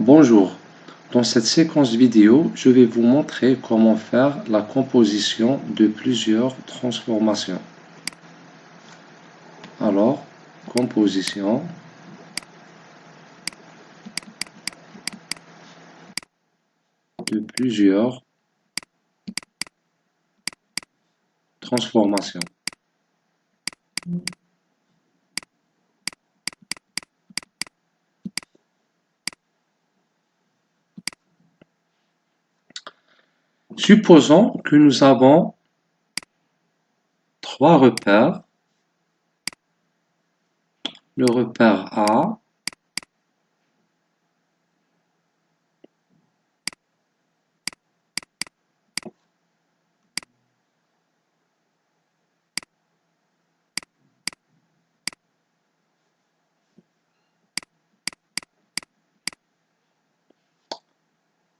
Bonjour, dans cette séquence vidéo, je vais vous montrer comment faire la composition de plusieurs transformations. Alors, composition de plusieurs transformations. Supposons que nous avons trois repères. Le repère A,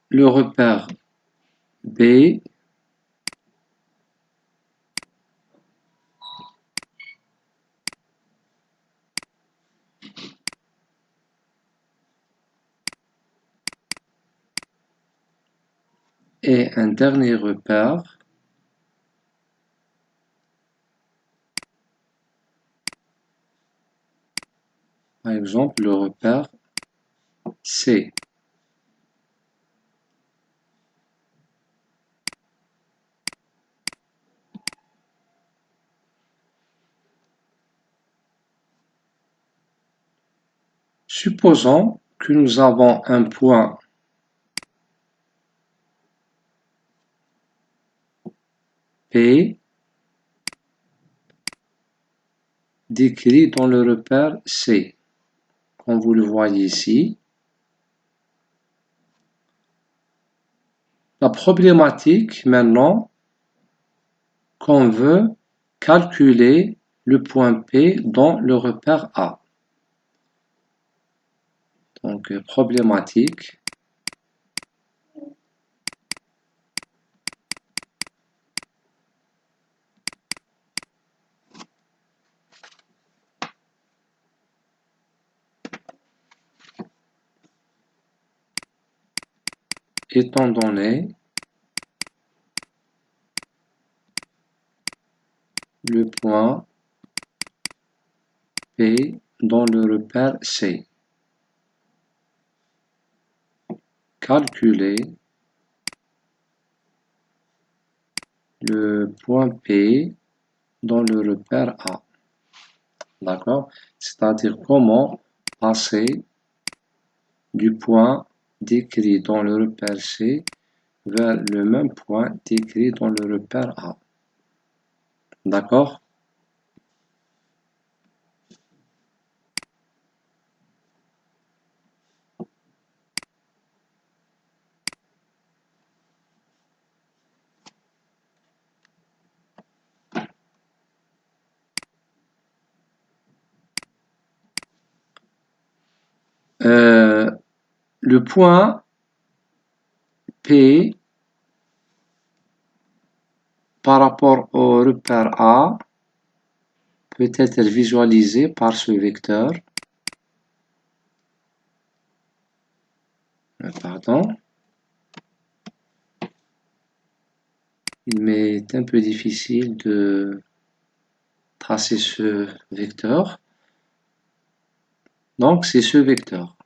le repère B, et un dernier repère, par exemple le repère C. Supposons que nous avons un point P décrit dans le repère C, comme vous le voyez ici. La problématique maintenant, qu'on veut calculer le point P dans le repère A. Donc, problématique. Étant donné le point P dans le repère C. Calculer le point P dans le repère A. D'accord? C'est-à-dire comment passer du point décrit dans le repère C vers le même point décrit dans le repère A. D'accord? Le point P par rapport au repère A peut être visualisé par ce vecteur. Pardon. Il m'est un peu difficile de tracer ce vecteur. Donc, c'est ce vecteur.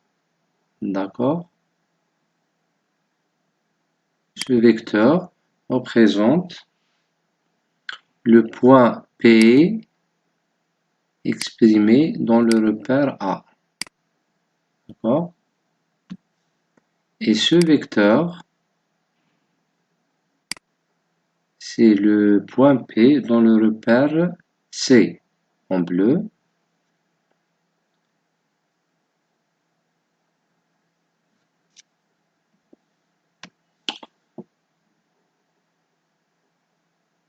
D'accord? Ce vecteur représente le point P exprimé dans le repère A. D'accord? Et ce vecteur, c'est le point P dans le repère C en bleu.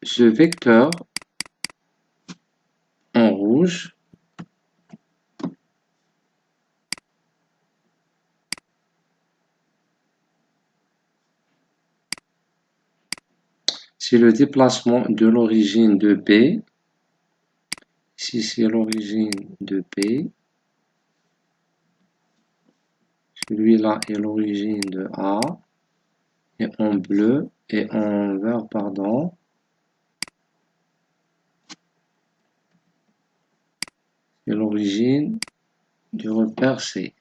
Ce vecteur en rouge c'est le déplacement de l'origine de B. Ici, c'est l'origine de B. Celui-là est l'origine de A. Et en bleu et en vert, pardon. C'est l'origine du repère C.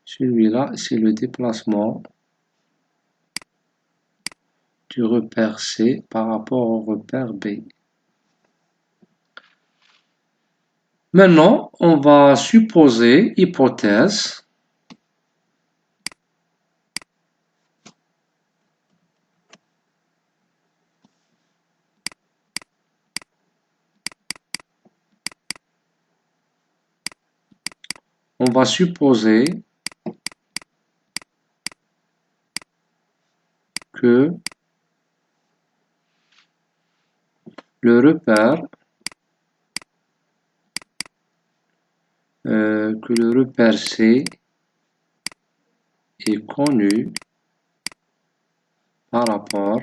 Celui-là, c'est le déplacement du repère C par rapport au repère B. Maintenant, on va supposer, hypothèse, on va supposer que le repère C est connu par rapport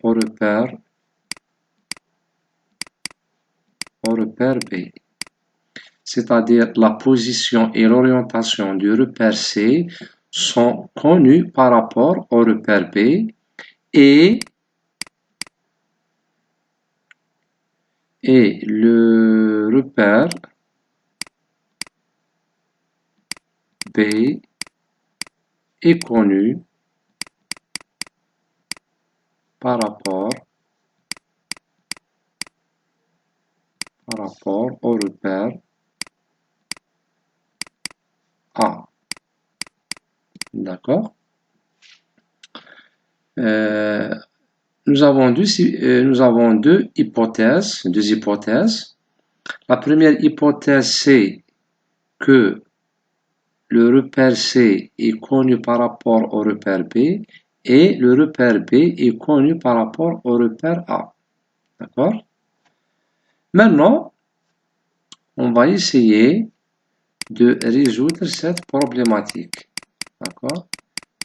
au repère B. C'est-à-dire la position et l'orientation du repère C sont connues par rapport au repère B et le repère B est connu par rapport au repère A. D'accord? Nous avons deux hypothèses. La première hypothèse, c'est que le repère C est connu par rapport au repère B et le repère B est connu par rapport au repère A. D'accord? Maintenant, on va essayer de résoudre cette problématique. D'accord?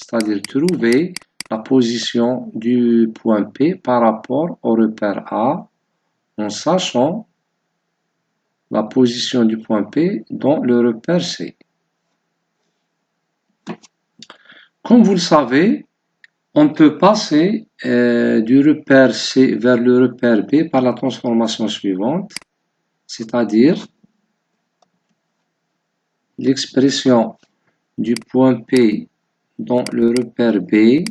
C'est-à-dire trouver la position du point P par rapport au repère A en sachant la position du point P dans le repère C. Comme vous le savez, on peut passer du repère C vers le repère B par la transformation suivante, c'est-à-dire l'expression du point P dans le repère B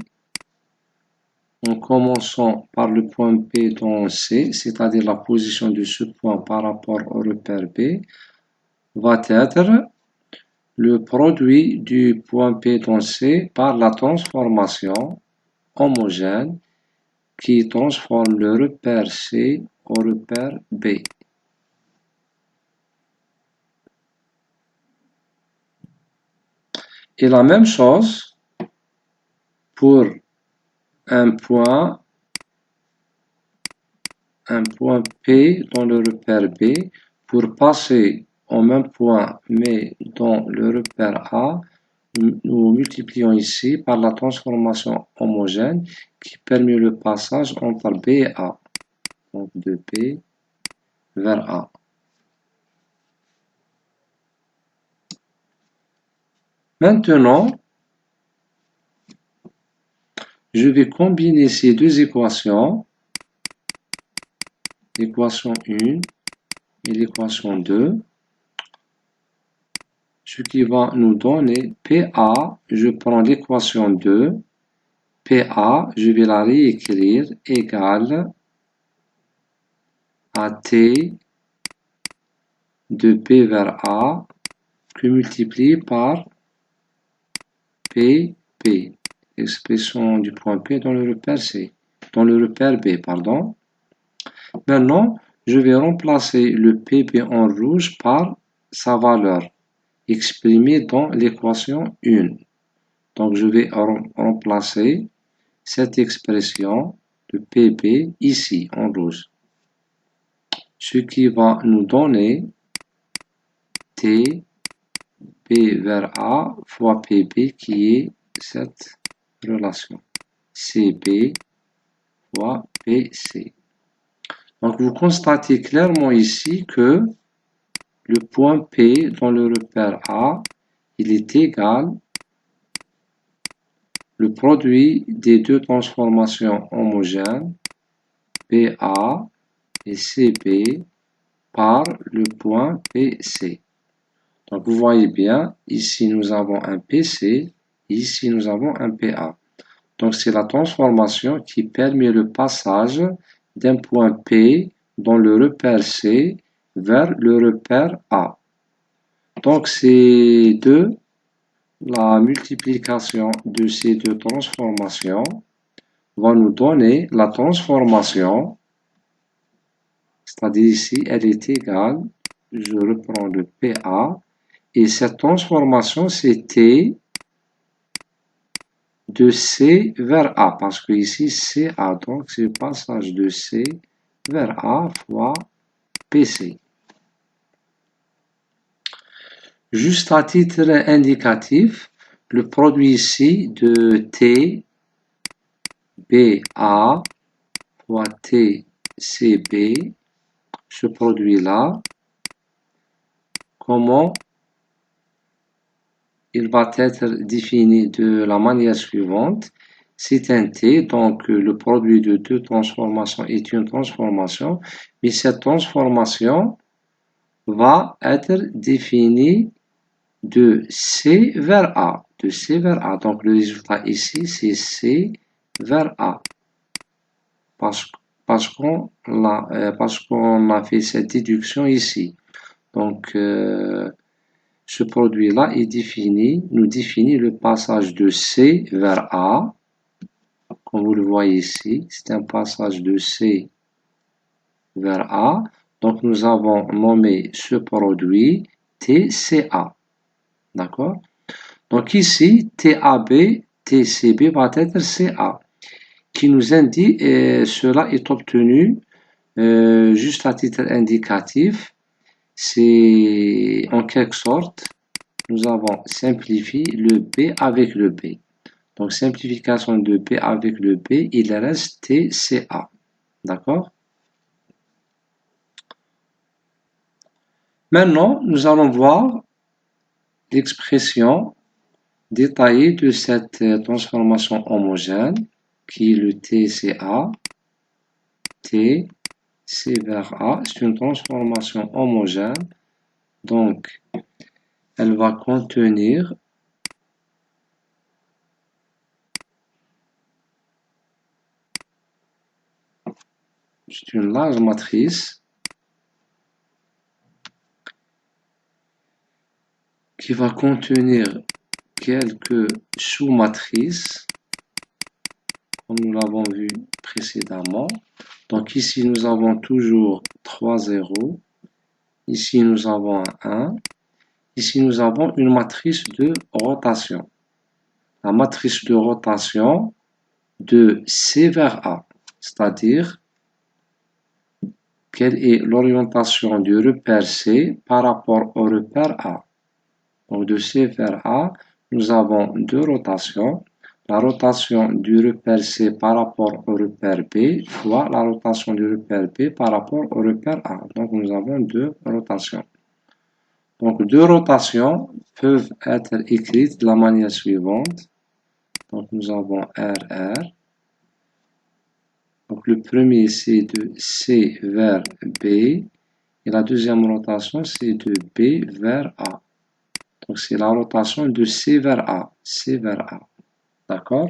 en commençant par le point P dans C, c'est-à-dire la position de ce point par rapport au repère B, va être le produit du point P dans C par la transformation homogène qui transforme le repère C au repère B. Et la même chose pour un point P dans le repère B. Pour passer au même point mais dans le repère A, nous multiplions ici par la transformation homogène qui permet le passage entre B et A. Donc de B vers A. Maintenant, je vais combiner ces deux équations, l'équation 1 et l'équation 2, ce qui va nous donner PA, je prends l'équation 2, PA, je vais la réécrire, égale à T de P vers A, que multiplié par PP, expression du point P dans le repère C, dans le repère B, pardon. Maintenant, je vais remplacer le PP en rouge par sa valeur exprimée dans l'équation 1. Donc, je vais remplacer cette expression de PB ici en rouge. Ce qui va nous donner T P vers A fois PB qui est cette relation. CB fois PC. Donc vous constatez clairement ici que le point P dans le repère A, il est égal le produit des deux transformations homogènes PA et CB par le point PC. Donc vous voyez bien, ici nous avons un PC, ici nous avons un PA. Donc c'est la transformation qui permet le passage d'un point P dans le repère C vers le repère A. Donc c'est la multiplication de ces deux transformations va nous donner la transformation, c'est-à-dire ici elle est égale, je reprends le PA, et cette transformation c'est T de C vers A, parce que ici c'est A, donc c'est le passage de C vers A fois PC. Juste à titre indicatif, le produit ici de T BA fois TCB, ce produit-là, comment il va être défini de la manière suivante. C'est un T, donc le produit de deux transformations est une transformation, mais cette transformation va être définie de C vers A, de C vers A. Donc le résultat ici, c'est C vers A, parce qu'on a fait cette déduction ici. Donc ce produit-là nous définit le passage de C vers A, comme vous le voyez ici, c'est un passage de C vers A. Donc nous avons nommé ce produit TCA. D'accord? Donc ici, TAB, TCB va être CA, qui nous indique, cela est obtenu juste à titre indicatif. C'est en quelque sorte, nous avons simplifié le B avec le B. Donc simplification de B avec le B, il reste TCA. D'accord? Maintenant, nous allons voir l'expression détaillée de cette transformation homogène, qui est le TCA. T, C vers A, c'est une transformation homogène. Donc, elle va contenir c'est une large matrice qui va contenir quelques sous-matrices, comme nous l'avons vu précédemment. Donc ici, nous avons toujours 3 zéros. Ici, nous avons un 1. Ici, nous avons une matrice de rotation. La matrice de rotation de C vers A, c'est-à-dire quelle est l'orientation du repère C par rapport au repère A. Donc de C vers A, nous avons deux rotations. La rotation du repère C par rapport au repère B fois la rotation du repère B par rapport au repère A. Donc nous avons deux rotations. Donc deux rotations peuvent être écrites de la manière suivante. Donc nous avons RR. Donc le premier c'est de C vers B et la deuxième rotation c'est de B vers A. Donc c'est la rotation de C vers A, C vers A, d'accord?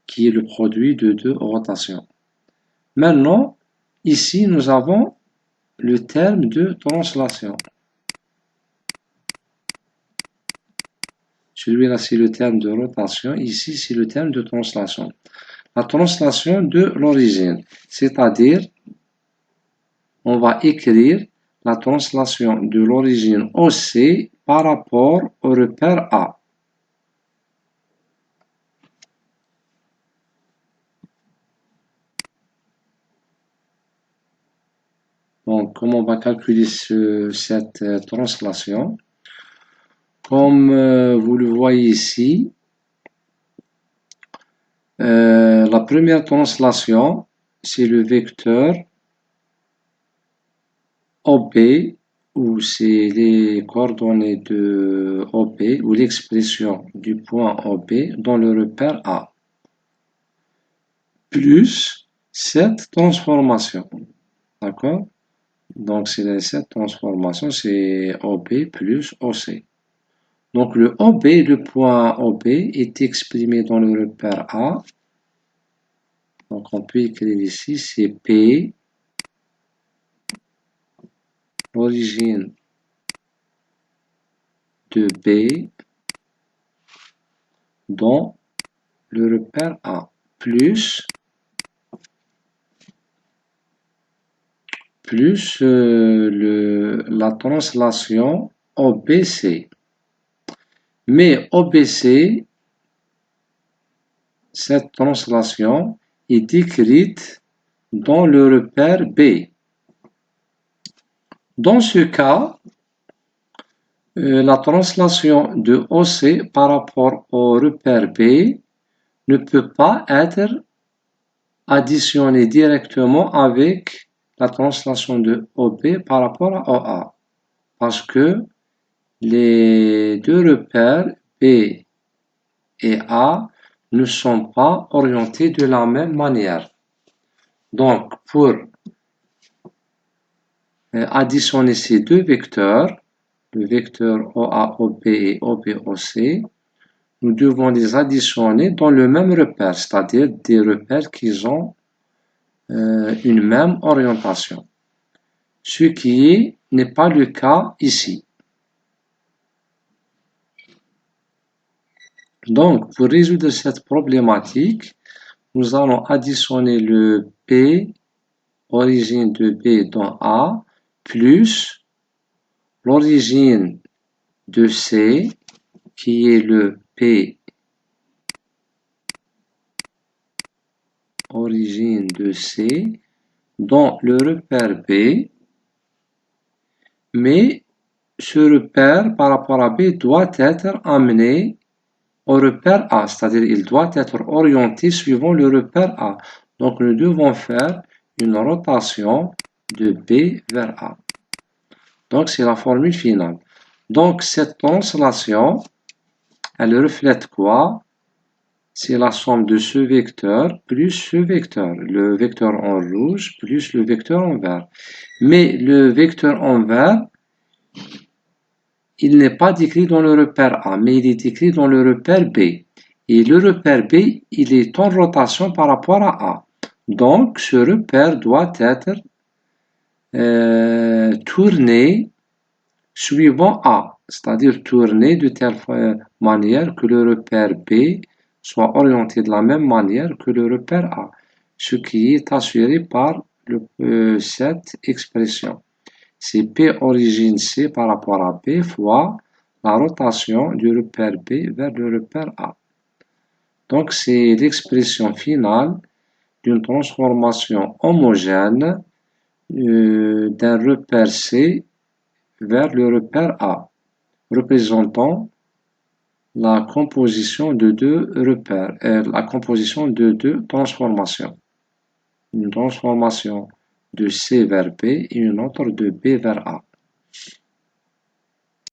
Qui est le produit de deux rotations. Maintenant, ici nous avons le terme de translation. Celui-là c'est le terme de rotation, ici c'est le terme de translation. La translation de l'origine, c'est-à-dire on va écrire la translation de l'origine OC par rapport au repère A. Donc, comment on va calculer cette translation? Comme vous le voyez ici, la première translation, c'est le vecteur OB, ou c'est les coordonnées de OB, ou l'expression du point OB dans le repère A, plus cette transformation. D'accord? Donc, cette transformation, c'est OB plus OC. Donc, le OB, le point OB est exprimé dans le repère A. Donc, on peut écrire ici, c'est P, l'origine de B dans le repère A, plus la translation OBC. Mais OBC, cette translation est écrite dans le repère B. Dans ce cas, la translation de OC par rapport au repère B ne peut pas être additionnée directement avec la translation de OB par rapport à OA, parce que les deux repères B et A ne sont pas orientés de la même manière. Donc, pour additionner ces deux vecteurs, le vecteur OA-OB et OB-OC, nous devons les additionner dans le même repère, c'est-à-dire des repères qui ont une même orientation. Ce qui n'est pas le cas ici. Donc, pour résoudre cette problématique, nous allons additionner le P, origine de B dans A, plus l'origine de C, qui est le P, origine de C, dans le repère B, mais ce repère par rapport à B doit être amené au repère A, c'est-à-dire il doit être orienté suivant le repère A. Donc nous devons faire une rotation de B vers A. Donc c'est la formule finale. Donc cette translation, elle reflète quoi? C'est la somme de ce vecteur plus ce vecteur, le vecteur en rouge plus le vecteur en vert. Mais le vecteur en vert, il n'est pas décrit dans le repère A, mais il est décrit dans le repère B. Et le repère B, il est en rotation par rapport à A. Donc, ce repère doit être tourné suivant A, c'est-à-dire tourné de telle manière que le repère B soit orienté de la même manière que le repère A, ce qui est assuré par cette expression. C'est P origine C par rapport à B fois la rotation du repère B vers le repère A. Donc, c'est l'expression finale d'une transformation homogène d'un repère C vers le repère A, représentant la composition de deux repères, la composition de deux transformations. Une transformation de C vers B et une autre de B vers A.